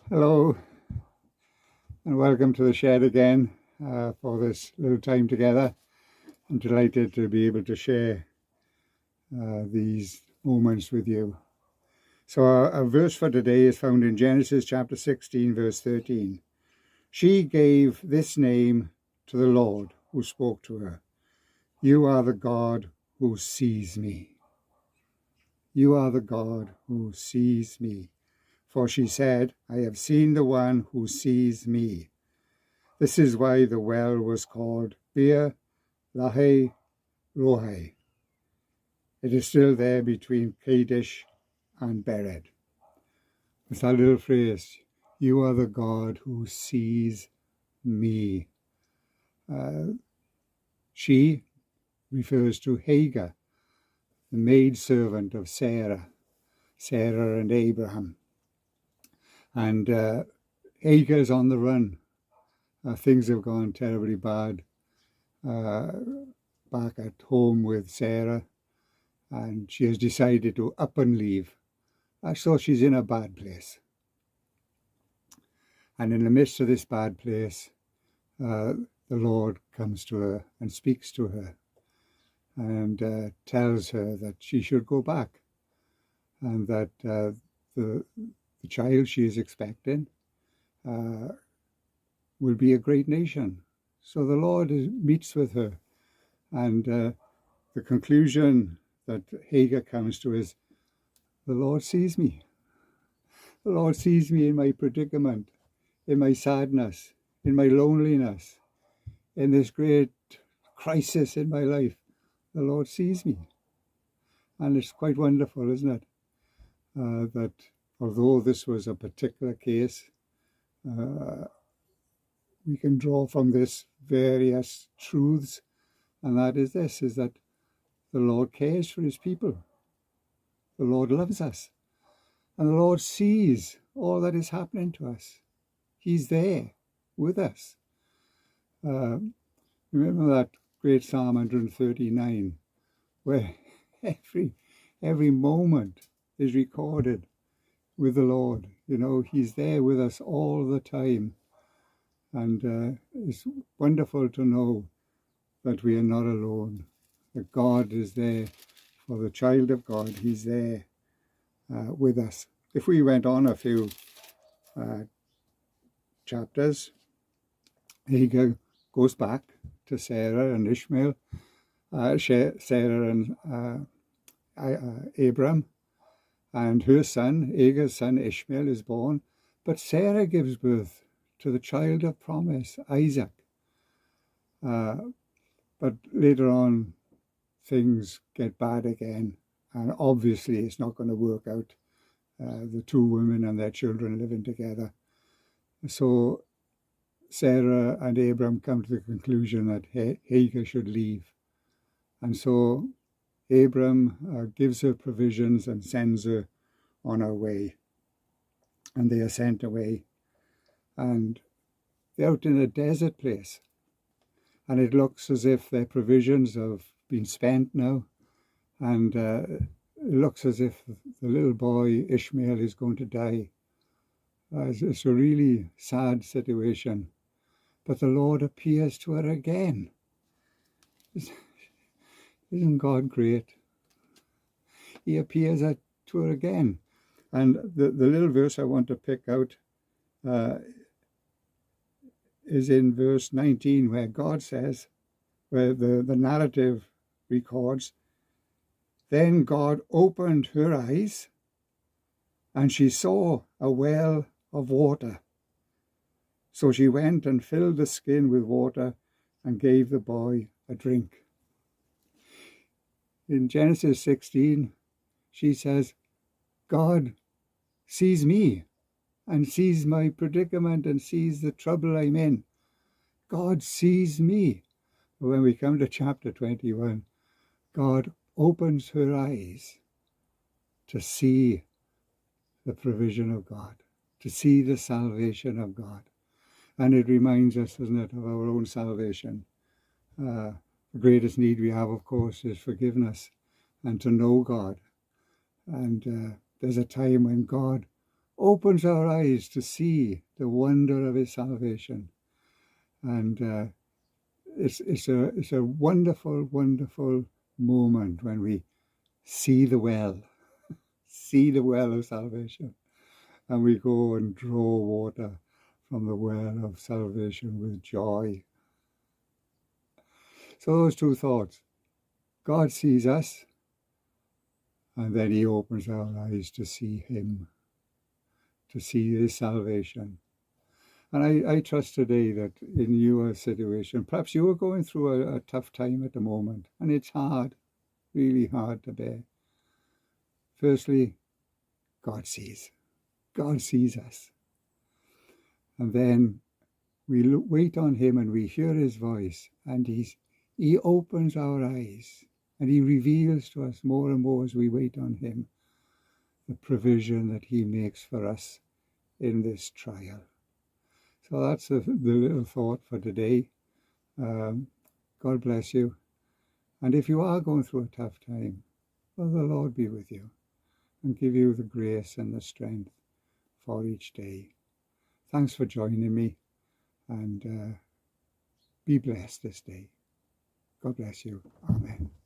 Hello and welcome to the shed again for this little time together. I'm delighted to be able to share these moments with you. So our verse for today is found in Genesis chapter 16 verse 13. She gave this name to the Lord who spoke to her. You are the God who sees me. You are the God who sees me. For she said, I have seen the one who sees me. This is why the well was called Beer Lahai Rohai. It is still there between Kadesh and Bered. With that little phrase, you are the God who sees me. She refers to Hagar, the maidservant of Sarah and Abraham. And Hagar's on the run. Things have gone terribly bad back at home with Sarah, and she has decided to up and leave. So she's in a bad place. And in the midst of this bad place, the Lord comes to her and speaks to her and tells her that she should go back, and that the child she is expecting will be a great nation. So the Lord meets with her, and the conclusion that Hagar comes to is, the Lord sees me. The Lord sees me in my predicament, in my sadness, in my loneliness, in this great crisis in my life. The Lord sees me. And it's quite wonderful, isn't it? That although this was a particular case, we can draw from this various truths, and that is this, is that the Lord cares for his people. The Lord loves us. And the Lord sees all that is happening to us. He's there with us. Remember that great Psalm 139, where every moment is recorded with the Lord. You know, he's there with us all the time. And it's wonderful to know that we are not alone, that God is there for the child of God. He's there with us. If we went on a few chapters, Hagar goes back to Sarah and Ishmael, Sarah and Abram, and her son, Hagar's son Ishmael, is born. But Sarah gives birth to the child of promise, Isaac. But later on, things get bad again, and obviously it's not going to work out, the two women and their children living together. So Sarah and Abram come to the conclusion that Hagar should leave. And so Abram gives her provisions and sends her on her way. And they are sent away. And they're out in a desert place. And it looks as if their provisions have been spent now. And it looks as if the little boy Ishmael is going to die. It's a really sad situation. But the Lord appears to her again. Isn't God great? He appears to her again. And the little verse I want to pick out is in verse 19, where God says, where the narrative records, then God opened her eyes, and she saw a well of water. So she went and filled the skin with water and gave the boy a drink. In Genesis 16, she says, God sees me and sees my predicament and sees the trouble I'm in. God sees me. But when we come to chapter 21, God opens her eyes to see the provision of God, to see the salvation of God. And it reminds us, doesn't it, of our own salvation. The greatest need we have, of course, is forgiveness and to know God. And there's a time when God opens our eyes to see the wonder of his salvation. And it's a wonderful, wonderful moment when we see the well of salvation, and we go and draw water from the well of salvation with joy. So those two thoughts: God sees us, and then he opens our eyes to see him, to see his salvation. And I trust today that in your situation, perhaps you are going through a tough time at the moment, and it's hard, really hard to bear. Firstly, God sees us. And then we wait on him and we hear his voice, and he opens our eyes, and he reveals to us more and more as we wait on him the provision that he makes for us in this trial. So that's the little thought for today. God bless you. And if you are going through a tough time, well, the Lord be with you and give you the grace and the strength for each day. Thanks for joining me, and be blessed this day. God bless you. Amen.